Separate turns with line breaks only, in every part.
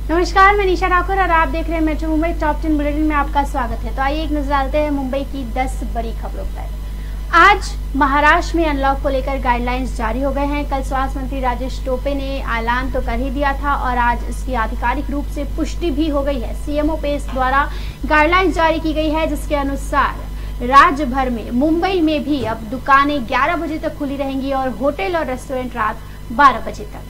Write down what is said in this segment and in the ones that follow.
नमस्कार, मैं निशा ठाकुर और आप देख रहे हैं मेट्रो मुंबई टॉप 10 बुलेटिन में आपका स्वागत है। तो आइए एक नजर डालते हैं मुंबई की 10 बड़ी खबरों पर। आज महाराष्ट्र में अनलॉक को लेकर गाइडलाइंस जारी हो गए हैं। कल स्वास्थ्य मंत्री राजेश टोपे ने ऐलान तो कर ही दिया था और आज इसकी आधिकारिक रूप से पुष्टि भी हो गई है। सीएमओ पेस द्वारा गाइडलाइंस जारी की गई है, जिसके अनुसार राज्य भर में मुंबई में भी अब दुकानें 11 बजे तक खुली रहेंगी और होटल और रेस्टोरेंट रात 12 बजे तक।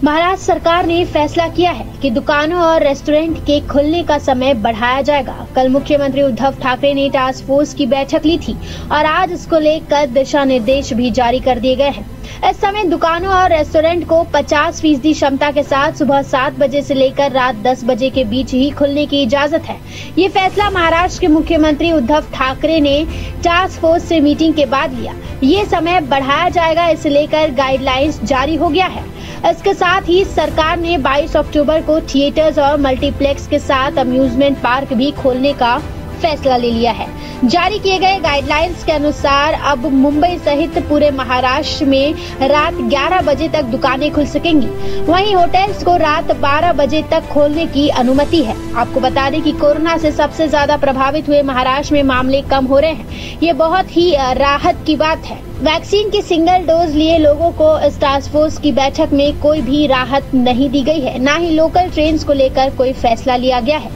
महाराष्ट्र सरकार ने फैसला किया है कि दुकानों और रेस्टोरेंट के खुलने का समय बढ़ाया जाएगा। कल मुख्यमंत्री उद्धव ठाकरे ने टास्क फोर्स की बैठक ली थी और आज इसको लेकर दिशा निर्देश भी जारी कर दिए गए हैं। इस समय दुकानों और रेस्टोरेंट को 50% क्षमता के साथ सुबह 7 बजे से लेकर रात 10 बजे के बीच ही खुलने की इजाजत है। ये फैसला महाराष्ट्र के मुख्यमंत्री उद्धव ठाकरे ने टास्क फोर्स से मीटिंग के बाद लिया। ये समय बढ़ाया जाएगा, इसे लेकर गाइडलाइंस जारी हो गया है। इसके साथ ही सरकार ने 22 अक्टूबर को थिएटर्स और मल्टीप्लेक्स के साथ अम्यूजमेंट पार्क भी खोलने का फैसला ले लिया है। जारी किए गए गाइडलाइंस के अनुसार अब मुंबई सहित पूरे महाराष्ट्र में रात 11 बजे तक दुकानें खुल सकेंगी। वहीं होटल्स को रात 12 बजे तक खोलने की अनुमति है। आपको बता दें कि कोरोना से सबसे ज्यादा प्रभावित हुए महाराष्ट्र में मामले कम हो रहे हैं। ये बहुत ही राहत की बात है। वैक्सीन की सिंगल डोज लिए लोगों को इस टास्क फोर्स की बैठक में कोई भी राहत नहीं दी गई है, न ही लोकल ट्रेन को लेकर कोई फैसला लिया गया है।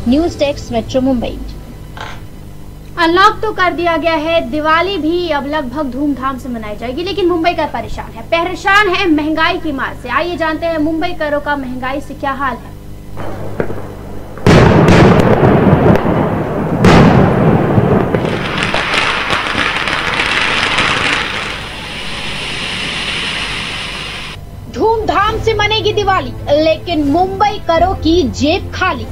News desk metro Mumbai. Unlock तो कर दिया गया है, दिवाली भी अब लगभग धूमधाम से मनाई जाएगी, लेकिन मुंबई का परेशान है महंगाई की मार से। आइए जानते हैं मुंबई करों का महंगाई से क्या हाल है। धूमधाम से मनेगी दिवाली, लेकिन मुंबई करों की जेब खाली।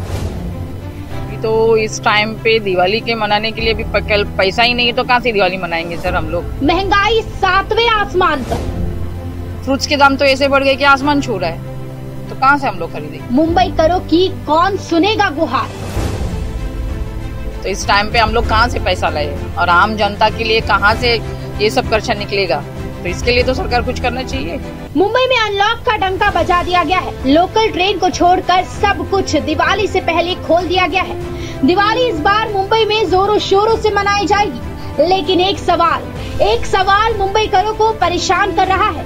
तो इस टाइम पे दिवाली के मनाने के लिए भी पैसा ही नहीं है, तो कहाँ से दिवाली मनाएंगे सर हम लोग।
महंगाई 7वें आसमान पर।
फ्रूट्स के दाम तो ऐसे बढ़ गए कि आसमान छू रहा है, तो कहाँ से हम लोग खरीदेंगे।
मुंबई करों की कौन सुनेगा गुहार।
तो इस टाइम पे हम लोग कहाँ से पैसा लाए और आम जनता के लिए कहाँ से ये सब खर्चा निकलेगा। तो इसके लिए तो सरकार कुछ करना चाहिए।
मुंबई में अनलॉक का डंका बजा दिया गया है। लोकल ट्रेन को छोड़कर सब कुछ दिवाली से पहले खोल दिया गया है। दिवाली इस बार मुंबई में जोरों शोरों से मनाई जाएगी, लेकिन एक सवाल मुंबई करों को परेशान कर रहा है।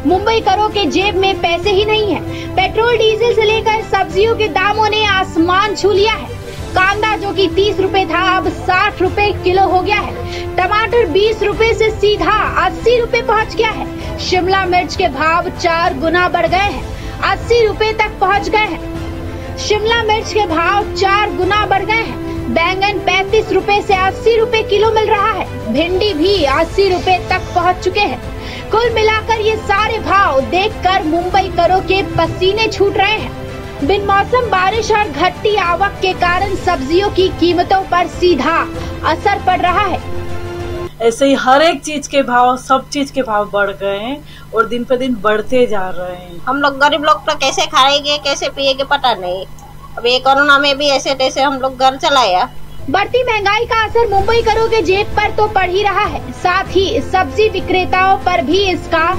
मुंबई करों के जेब में पैसे ही नहीं है। पेट्रोल डीजल से लेकर सब्जियों के दामों ने आसमान छू लिया है। कांदा जो कि 30 रुपए था अब 60 रुपए किलो हो गया है। टमाटर 20 रुपए से सीधा 80 रुपए पहुंच गया है। शिमला मिर्च के भाव 4 गुना बढ़ गए हैं, 80 रुपए तक पहुंच गए हैं। शिमला मिर्च के भाव 4 गुना बढ़ गए हैं। बैंगन 35 रुपए से 80 रुपए किलो मिल रहा है। भिंडी भी 80 रुपए तक पहुंच चुके हैं। कुल मिलाकर ये सारे भाव देखकर मुंबई करों के पसीने छूट रहे हैं। बिन मौसम बारिश और घटती आवक के कारण सब्जियों की कीमतों पर सीधा असर पड़ रहा है।
ऐसे ही हर एक चीज के भाव, सब चीज के भाव बढ़ गए हैं और दिन पे दिन बढ़ते जा रहे हैं।
हम लोग गरीब लोग तो कैसे खाएंगे, कैसे पिएंगे पता नहीं। अब ये कोरोना में भी ऐसे तैसे हम लोग घर चलाया।
बढ़ती महंगाई का असर मुंबई करों के जेब पर तो पड़ ही रहा है, साथ ही सब्जी विक्रेताओं पर भी इसका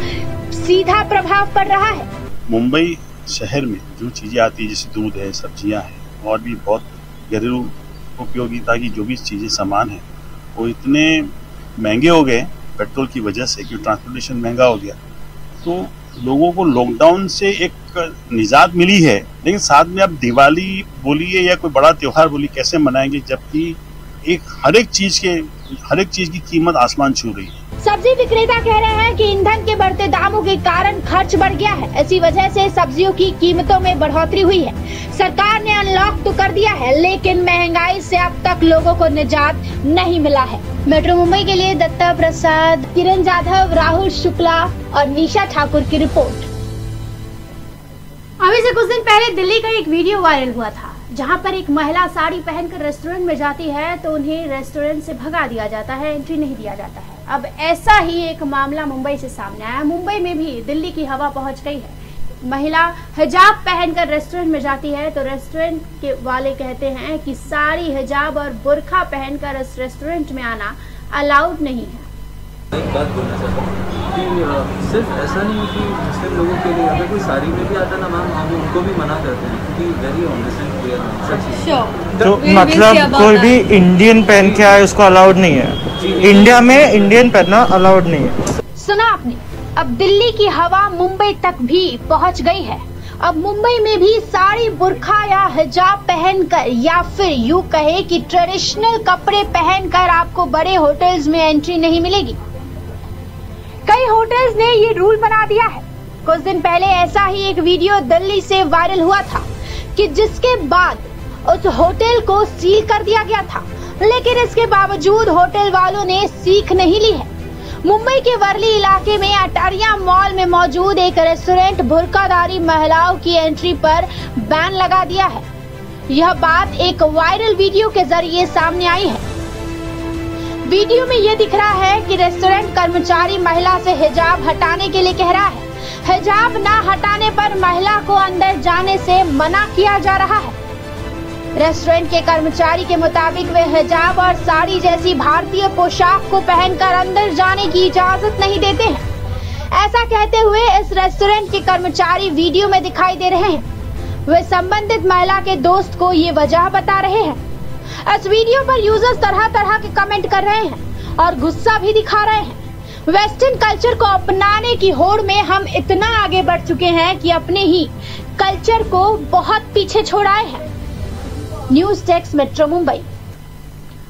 सीधा प्रभाव पड़ रहा है।
मुंबई शहर में जो चीजें आती है, जैसे दूध है, सब्जियां हैं और भी बहुत घरेलू उपयोगिता की जो भी चीजें सामान है, वो इतने महंगे हो गए पेट्रोल की वजह से कि ट्रांसपोर्टेशन महंगा हो गया। तो लोगों को लॉकडाउन से एक निजात मिली है, लेकिन साथ में अब दिवाली बोलिए या कोई बड़ा त्योहार बोलिए कैसे मनाएंगे, जबकि हर एक चीज की कीमत आसमान छू रही है।
सब्जी विक्रेता कह रहे हैं कि ईंधन के बढ़ते दामों के कारण खर्च बढ़ गया है। इसी वजह से सब्जियों की कीमतों में बढ़ोतरी हुई है। सरकार ने अनलॉक तो कर दिया है, लेकिन महंगाई से अब तक लोगों को निजात नहीं मिला है। मेट्रो मुंबई के लिए दत्ता प्रसाद, किरण जाधव, राहुल शुक्ला और निशा ठाकुर की रिपोर्ट। अभी से कुछ दिन पहले दिल्ली का एक वीडियो वायरल हुआ था, जहां पर एक महिला साड़ी पहनकर रेस्टोरेंट में जाती है तो उन्हें रेस्टोरेंट से भगा दिया जाता है, एंट्री नहीं दिया जाता है। अब ऐसा ही एक मामला मुंबई से सामने आया। मुंबई में भी दिल्ली की हवा पहुंच गई है। महिला हिजाब पहनकर रेस्टोरेंट में जाती है तो रेस्टोरेंट के वाले कहते हैं कि साड़ी, हिजाब और बुर्का पहनकर इस रेस्टोरेंट में आना अलाउड नहीं है।
एक बात बोलना चाहता हूँ, कि सिर्फ ऐसा नहीं है कि मुस्लिम लोगों के लिए, अगर कोई साड़ी में भी आता ना मैम, हम उनको भी मना करते हैं क्योंकि वेरी ऑनेस्ट एंड क्लियर।
तो मतलब कोई भी इंडियन पहन के आए उसको अलाउड नहीं है, इंडिया में इंडियन पहनना अलाउड नहीं है।
सुना आपने, अब दिल्ली की हवा मुंबई तक भी पहुंच गई है। अब मुंबई में भी साड़ी, बुर्खा या हिजाब पहनकर या फिर यूं कहे कि ट्रेडिशनल कपड़े पहनकर आपको बड़े होटल्स में एंट्री नहीं मिलेगी। कई होटल्स ने ये रूल बना दिया है। कुछ दिन पहले ऐसा ही एक वीडियो दिल्ली से वायरल हुआ था कि जिसके बाद उस होटल को सील कर दिया गया था, लेकिन इसके बावजूद होटल वालों ने सीख नहीं ली है। मुंबई के वर्ली इलाके में अटारिया मॉल में मौजूद एक रेस्टोरेंट बुर्काधारी महिलाओं की एंट्री पर बैन लगा दिया है। यह बात एक वायरल वीडियो के जरिए सामने आई है। वीडियो में यह दिख रहा है कि रेस्टोरेंट कर्मचारी महिला से हिजाब हटाने के लिए कह रहा है। हिजाब ना हटाने पर महिला को अंदर जाने से मना किया जा रहा है। रेस्टोरेंट के कर्मचारी के मुताबिक वे हिजाब और साड़ी जैसी भारतीय पोशाक को पहनकर अंदर जाने की इजाजत नहीं देते हैं। ऐसा कहते हुए इस रेस्टोरेंट के कर्मचारी वीडियो में दिखाई दे रहे हैं। वे संबंधित महिला के दोस्त को ये वजह बता रहे हैं। इस वीडियो पर यूजर्स तरह तरह के कमेंट कर रहे हैं और गुस्सा भी दिखा रहे हैं। वेस्टर्न कल्चर को अपनाने की होड़ में हम इतना आगे बढ़ चुके हैं कि अपने ही कल्चर को बहुत पीछे छोड़ आए हैं। News desk metro Mumbai.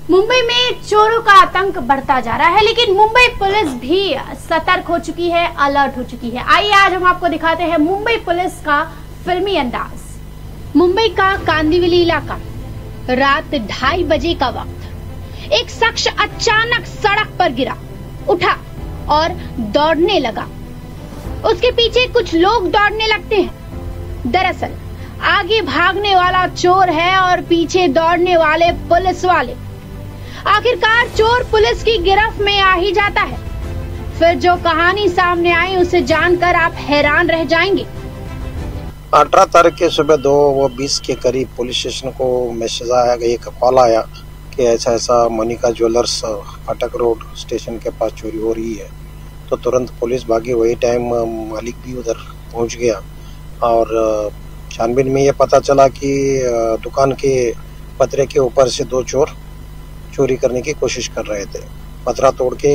Mumbai में चोरों का आतंक बढ़ता जा रहा है, लेकिन मुंबई पुलिस भी सतर्क हो चुकी है, अलर्ट हो चुकी है। आइए आज हम आपको दिखाते हैं मुंबई पुलिस का फिल्मी अंदाज। मुंबई का कांदिवली इलाका, रात 2:30 बजे का वक्त। एक शख्स अचानक सड़क पर गिरा, उठा और दौड़ने लगा। उसके पीछे कुछ लोग दौड़ने लगते हैं। दरअसल आगे भागने वाला चोर है और पीछे दौड़ने वाले पुलिस वाले। आखिरकार चोर पुलिस की गिरफ्त में आ ही जाता है। फिर जो कहानी सामने आई उसे जानकर आप हैरान रह जाएंगे।
18 तारीख के सुबह 2:20 के करीब पुलिस स्टेशन को मैसेज आया, एक कॉल आया कि ऐसा ऐसा मनिका ज्वेलर्स फाटक रोड स्टेशन के पास चोरी हो रही है। तो तुरंत पुलिस भागी। वही टाइम मालिक भी उधर पहुंच गया और छानबीन में ये पता चला कि दुकान के पतरे के ऊपर से 2 चोर चोरी करने की कोशिश कर रहे थे। पतरा तोड़ के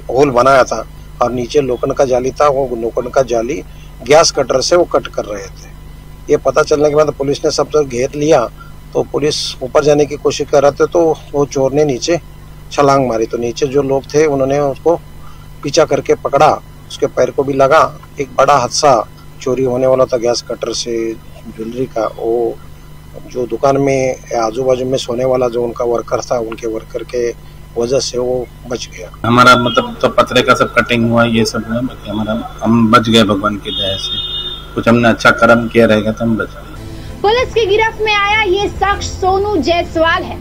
होल बनाया था और नीचे लोखंड का जाली था। वो लोखंड का जाली गैस कटर से वो कट कर रहे थे। ये पता चलने के बाद पुलिस ने सब घेर लिया। तो पुलिस ऊपर जाने की कोशिश कर रहे थे तो वो चोर ने नीचे छलांग मारी। तो नीचे जो लोग थे उन्होंने उसको पीछा करके पकड़ा, उसके पैर को भी लगा। एक बड़ा हादसा चोरी होने वाला था गैस कटर से ज्वेलरी का। वो जो दुकान में आजू बाजू में सोने वाला जो उनका वर्कर था, उनके वर्कर के वजह से वो बच गया।
हमारा मतलब तो पतरे का सब कटिंग हुआ, ये सब है, हमारा हम बच गए भगवान की दया से। कुछ हमने अच्छा कर्म किया रहेगा तो हम बच गए।
पुलिस की गिरफ्त में आया ये शख्स सोनू जायसवाल है।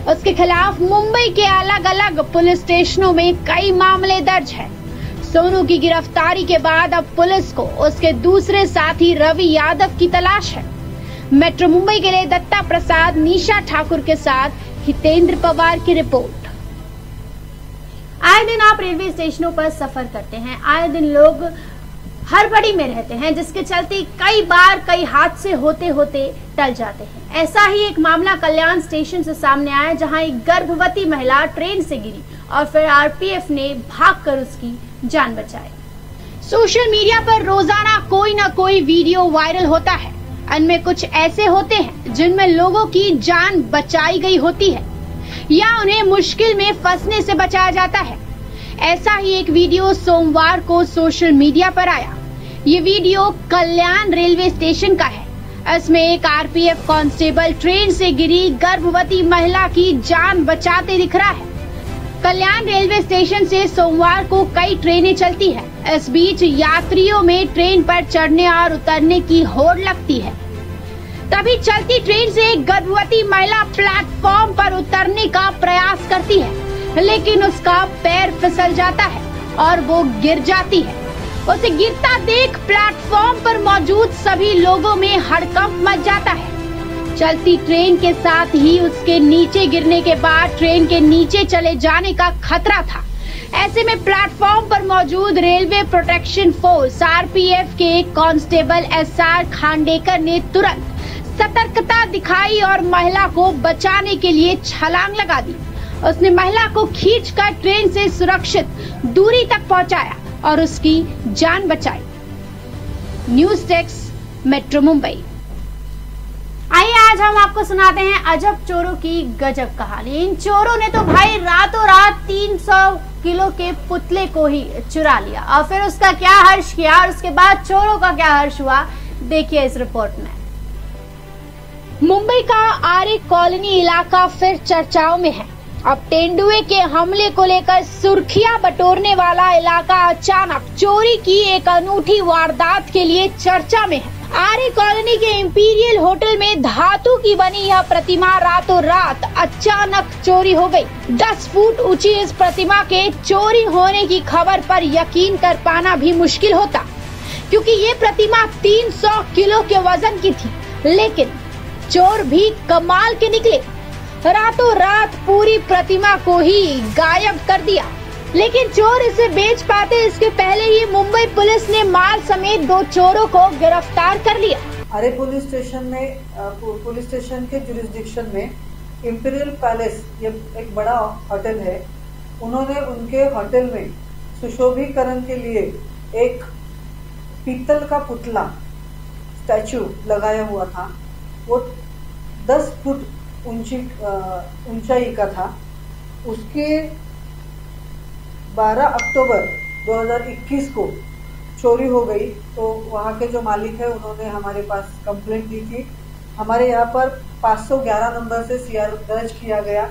उसके खिलाफ मुंबई के अलग अलग पुलिस स्टेशनों में कई मामले दर्ज है। सोनू की गिरफ्तारी के बाद अब पुलिस को उसके दूसरे साथी रवि यादव की तलाश है। मेट्रो मुंबई के लिए दत्ता प्रसाद, निशा ठाकुर के साथ हितेंद्र पवार की रिपोर्ट। आए दिन आप रेलवे स्टेशनों पर सफर करते हैं, आए दिन लोग हड़बड़ी में रहते हैं, जिसके चलते कई बार कई हादसे होते होते टल जाते हैं। ऐसा ही एक मामला कल्याण स्टेशन से सामने आया, जहां एक गर्भवती महिला ट्रेन से गिरी और फिर आरपीएफ ने भागकर उसकी जान बचाई। सोशल मीडिया पर रोजाना कोई ना कोई वीडियो वायरल होता है। इनमें कुछ ऐसे होते हैं जिनमें लोगों की जान बचाई गई होती है या उन्हें मुश्किल में फंसने से बचाया जाता है। ऐसा ही एक वीडियो सोमवार को सोशल मीडिया पर आया। ये वीडियो कल्याण रेलवे स्टेशन का है। इसमें एक आरपीएफ कांस्टेबल ट्रेन से गिरी गर्भवती महिला की जान बचाते दिख रहा है। कल्याण रेलवे स्टेशन से सोमवार को कई ट्रेनें चलती है। इस बीच यात्रियों में ट्रेन पर चढ़ने और उतरने की होड़ लगती है। तभी चलती ट्रेन से एक गर्भवती महिला प्लेटफॉर्म पर उतरने का प्रयास करती है, लेकिन उसका पैर फिसल जाता है और वो गिर जाती है। उसे गिरता देख प्लेटफॉर्म पर मौजूद सभी लोगों में हड़कंप मच जाता है। चलती ट्रेन के साथ ही उसके नीचे गिरने के बाद ट्रेन के नीचे चले जाने का खतरा था। ऐसे में प्लेटफॉर्म पर मौजूद रेलवे प्रोटेक्शन फोर्स आरपीएफ के कांस्टेबल एसआर खांडेकर ने तुरंत सतर्कता दिखाई और महिला को बचाने के लिए छलांग लगा दी। उसने महिला को खींचकर ट्रेन से सुरक्षित दूरी तक पहुंचाया और उसकी जान बचाई। News desk metro Mumbai. आइए आज हम आपको सुनाते हैं अजब चोरों की गजब कहानी। इन चोरों ने तो भाई रातों रात 300 किलो के पुतले को ही चुरा लिया और फिर उसका क्या हर्ष किया और उसके बाद चोरों का क्या हर्ष हुआ, देखिए इस रिपोर्ट में। मुंबई का आरे कॉलोनी इलाका फिर चर्चाओं में है। अब तेंदुए के हमले को लेकर सुर्खियां बटोरने वाला इलाका अचानक चोरी की एक अनूठी वारदात के लिए चर्चा में है। आरे कॉलोनी के इंपीरियल होटल में धातु की बनी यह प्रतिमा रातों रात अचानक चोरी हो गई। 10 फुट ऊंची इस प्रतिमा के चोरी होने की खबर पर यकीन कर पाना भी मुश्किल होता, क्योंकि ये प्रतिमा 300 किलो के वजन की थी। लेकिन चोर भी कमाल के निकले, रातों रात पूरी प्रतिमा को ही गायब कर दिया। लेकिन चोर इसे बेच पाते इसके पहले ही मुंबई पुलिस ने माल समेत 2 चोरों को गिरफ्तार कर लिया।
आरे पुलिस स्टेशन के जुरिस्डिक्शन में इंपीरियल पैलेस, ये एक बड़ा होटल है, उन्होंने उनके होटल में सुशोभीकरण के लिए एक पीतल का पुतला स्टैचू लगाया हुआ था। वो 10 फुट ऊंचाई का था। उसके 12 अक्टूबर 2021 को चोरी हो गई। तो वहाँ के जो मालिक है उन्होंने हमारे पास कंप्लेंट दी थी। हमारे यहाँ पर 511 नंबर से सीआर दर्ज किया गया।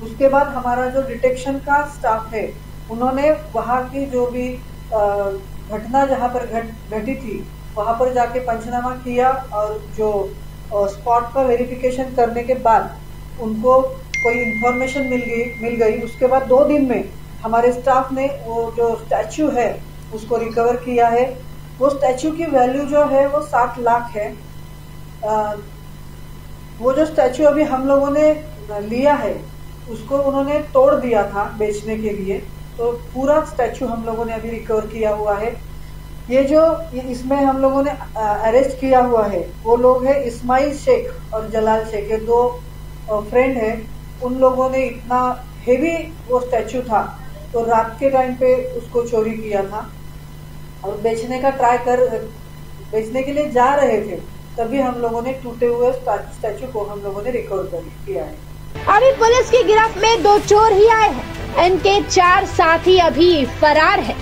उसके बाद हमारा जो डिटेक्शन का स्टाफ है उन्होंने वहाँ की जो भी घटना जहाँ पर घटी थी वहाँ पर जाके पंचनामा किया और जो स्पॉट का वेरिफिकेशन करने के बाद उनको कोई इंफॉर्मेशन मिल गई। उसके बाद 2 दिन में हमारे स्टाफ ने वो जो स्टैचू है उसको रिकवर किया है। वो स्टैचू की वैल्यू जो है वो 7 लाख है। वो जो स्टैचू अभी हम लोगों ने लिया है उसको उन्होंने तोड़ दिया था बेचने के लिए, तो पूरा स्टैचू हम लोगों ने अभी रिकवर किया हुआ है। इसमें हम लोगों ने अरेस्ट किया हुआ है वो लोग है इस्माइल शेख और जलाल शेख, ये 2 फ्रेंड है। उन लोगों ने इतना हेवी वो स्टैचू था तो रात के टाइम पे उसको चोरी किया था और बेचने के लिए जा रहे थे, तभी हम लोगों ने टूटे हुए स्टैचू को हम लोगों ने रिकवर किया है।
अभी पुलिस की गिरफ्त में 2 चोर ही आए हैं। इनके 4 साथी अभी फरार है।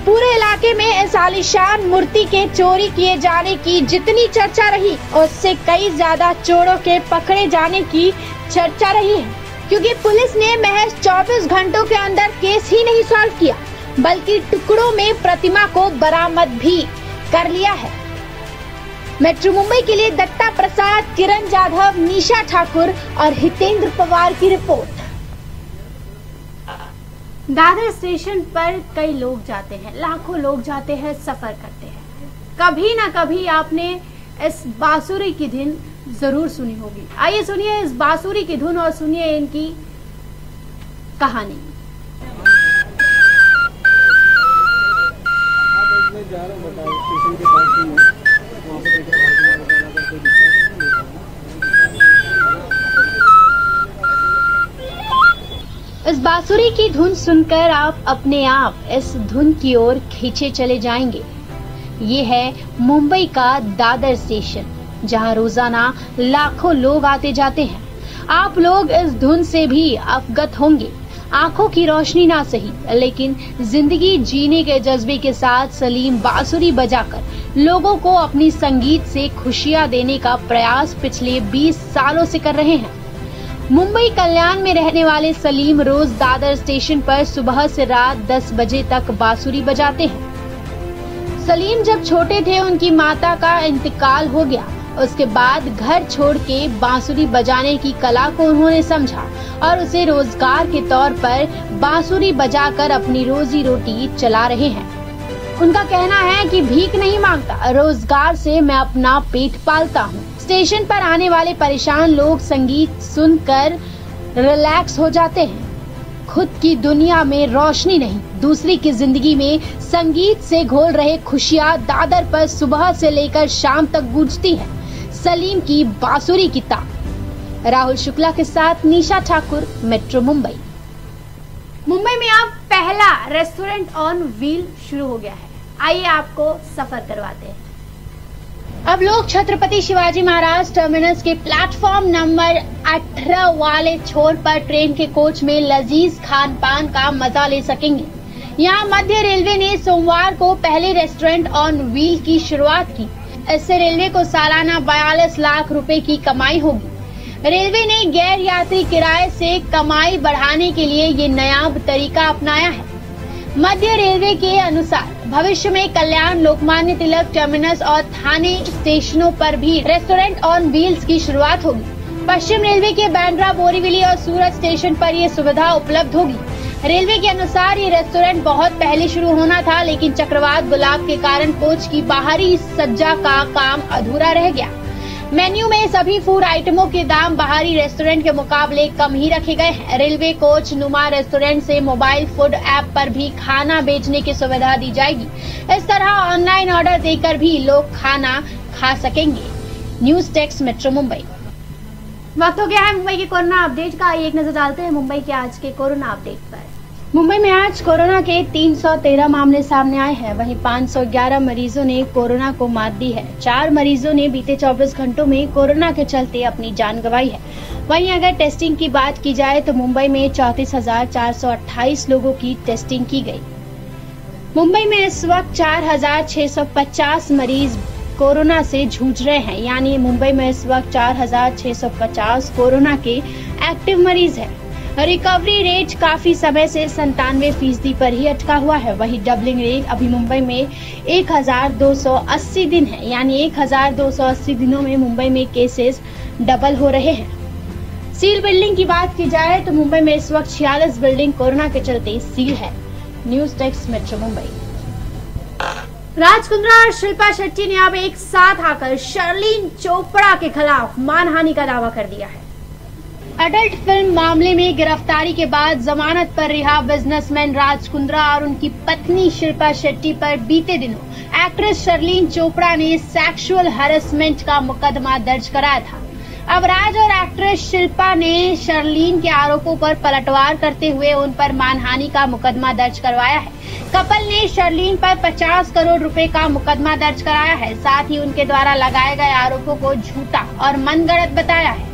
पूरे इलाके में इस आलीशान मूर्ति के चोरी किए जाने की जितनी चर्चा रही उससे कई ज्यादा चोरों के पकड़े जाने की चर्चा रही है, क्योंकि पुलिस ने महज 24 घंटों के अंदर केस ही नहीं सॉल्व किया बल्कि टुकड़ों में प्रतिमा को बरामद भी कर लिया है। मेट्रो मुंबई के लिए दत्ता प्रसाद, किरण जाधव, निशा ठाकुर और हितेंद्र पवार की रिपोर्ट। दादर स्टेशन पर कई लोग जाते हैं, लाखों लोग जाते हैं, सफर करते हैं। कभी ना कभी आपने इस बांसुरी की धुन जरूर सुनी होगी। आइए सुनिए इस बांसुरी की धुन और सुनिए इनकी कहानी। इस बांसुरी की धुन सुनकर आप अपने आप इस धुन की ओर खींचे चले जाएंगे। ये है मुंबई का दादर स्टेशन, जहां रोजाना लाखों लोग आते जाते हैं। आप लोग इस धुन से भी अवगत होंगे। आंखों की रोशनी ना सही, लेकिन जिंदगी जीने के जज्बे के साथ सलीम बांसुरी बजाकर लोगों को अपनी संगीत से खुशियां देने का प्रयास पिछले 20 सालों से कर रहे हैं। मुंबई कल्याण में रहने वाले सलीम रोज दादर स्टेशन पर सुबह से रात 10 बजे तक बांसुरी बजाते हैं। सलीम जब छोटे थे उनकी माता का इंतकाल हो गया। उसके बाद घर छोड़ के बांसुरी बजाने की कला को उन्होंने समझा और उसे रोजगार के तौर पर बांसुरी बजाकर अपनी रोजी रोटी चला रहे हैं। उनका कहना है कि भीख नहीं मांगता, रोजगार से मैं अपना पेट पालता हूँ। स्टेशन पर आने वाले परेशान लोग संगीत सुनकर रिलैक्स हो जाते हैं। खुद की दुनिया में रोशनी नहीं, दूसरी की जिंदगी में संगीत से घोल रहे खुशियाँ दादर पर सुबह से लेकर शाम तक गूंजती है। सलीम की बांसुरी की तान। राहुल शुक्ला के साथ निशा ठाकुर, मेट्रो मुंबई। मुंबई में अब पहला रेस्टोरेंट ऑन व्हील शुरू हो गया है। आइए आपको सफर करवाते हैं। अब लोग छत्रपति शिवाजी महाराज टर्मिनस के प्लेटफॉर्म नंबर 18 वाले छोर पर ट्रेन के कोच में लजीज खान पान का मजा ले सकेंगे। यहाँ मध्य रेलवे ने सोमवार को पहले रेस्टोरेंट ऑन व्हील की शुरुआत की। इससे रेलवे को सालाना 42 लाख रुपए की कमाई होगी। रेलवे ने गैर यात्री किराए से कमाई बढ़ाने के लिए ये नया तरीका अपनाया है। मध्य रेलवे के अनुसार भविष्य में कल्याण, लोकमान्य तिलक टर्मिनस और थाने स्टेशनों पर भी रेस्टोरेंट ऑन व्हील्स की शुरुआत होगी। पश्चिम रेलवे के बांद्रा, बोरीवली और सूरत स्टेशन पर ये सुविधा उपलब्ध होगी। रेलवे के अनुसार ये रेस्टोरेंट बहुत पहले शुरू होना था, लेकिन चक्रवात गुलाब के कारण कोच की बाहरी सज्जा का काम अधूरा रह गया। मेन्यू में सभी फूड आइटमों के दाम बाहरी रेस्टोरेंट के मुकाबले कम ही रखे गए हैं। रेलवे कोच नुमा रेस्टोरेंट से मोबाइल फूड ऐप पर भी खाना बेचने की सुविधा दी जाएगी। इस तरह ऑनलाइन ऑर्डर देकर भी लोग खाना खा सकेंगे। News desk, metro Mumbai. वक्त हो गया है मुंबई के कोरोना अपडेट का। एक नजर डालते हैं मुंबई के आज के कोरोना अपडेट पर। मुंबई में आज कोरोना के 313 मामले सामने आए हैं। वहीं 511 मरीजों ने कोरोना को मात दी है। 4 मरीजों ने बीते 24 घंटों में कोरोना के चलते अपनी जान गंवाई है। वहीं अगर टेस्टिंग की बात की जाए तो मुंबई में 34,428 लोगों की टेस्टिंग की गई। मुंबई में इस वक्त 4,650 मरीज कोरोना से जूझ रहे हैं, यानी मुंबई में इस वक्त 4,650 कोरोना के एक्टिव मरीज हैं। रिकवरी रेट काफी समय से 97% पर ही अटका हुआ है। वहीं डबलिंग रेट अभी मुंबई में 1,280 दिन है, यानी 1,280 दिनों में मुंबई में केसेस डबल हो रहे हैं। सील बिल्डिंग की बात की जाए तो मुंबई में इस वक्त 46 बिल्डिंग कोरोना के चलते सील है। News desk, metro Mumbai. Raj Kundra और शिल्पा शेट्टी ने अब एक साथ आकर शर्लीन चोपड़ा के खिलाफ मानहानि का दावा कर दिया है। अडल्ट फिल्म मामले में गिरफ्तारी के बाद जमानत पर रिहा बिजनेसमैन राज कुंद्रा और उनकी पत्नी शिल्पा शेट्टी पर बीते दिनों एक्ट्रेस शर्लीन चोपड़ा ने सेक्सुअल हैरेसमेंट का मुकदमा दर्ज कराया था। अब राज और एक्ट्रेस शिल्पा ने शर्लीन के आरोपों पर पलटवार करते हुए उन पर मानहानि का मुकदमा दर्ज करवाया है। कपल ने शर्लीन पर 50 करोड़ रुपए का मुकदमा दर्ज कराया है। साथ ही उनके द्वारा लगाए गए आरोपों को झूठा और मनगढ़ंत बताया है।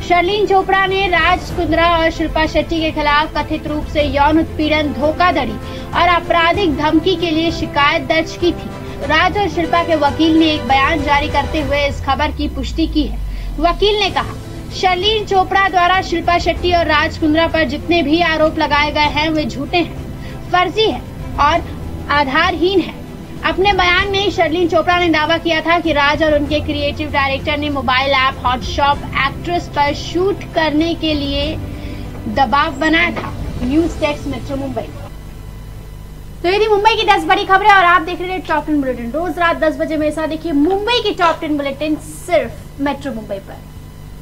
शर्लीन चोपड़ा ने राज कुंद्रा और शिल्पा शेट्टी के खिलाफ कथित रूप से यौन उत्पीड़न, धोखाधड़ी और आपराधिक धमकी के लिए शिकायत दर्ज की थी। राज और शिल्पा के वकील ने एक बयान जारी करते हुए इस खबर की पुष्टि की है। वकील ने कहा, शर्लीन चोपड़ा द्वारा शिल्पा शेट्टी और राज कुंद्रा पर जितने भी आरोप लगाए गए हैं वे झूठे हैं, फर्जी है और आधारहीन है। अपने बयान में शर्लीन चोपड़ा ने दावा किया था कि राज और उनके क्रिएटिव डायरेक्टर ने मोबाइल ऐप हॉटशॉप एक्ट्रेस पर शूट करने के लिए दबाव बनाया था। News desk, metro Mumbai. तो ये थी मुंबई की 10 बड़ी खबरें और आप देख रहे हैं टॉप 10 बुलेटिन। रोज रात 10 बजे मेरे साथ देखिए मुंबई की टॉप 10 बुलेटिन सिर्फ मेट्रो मुंबई पर।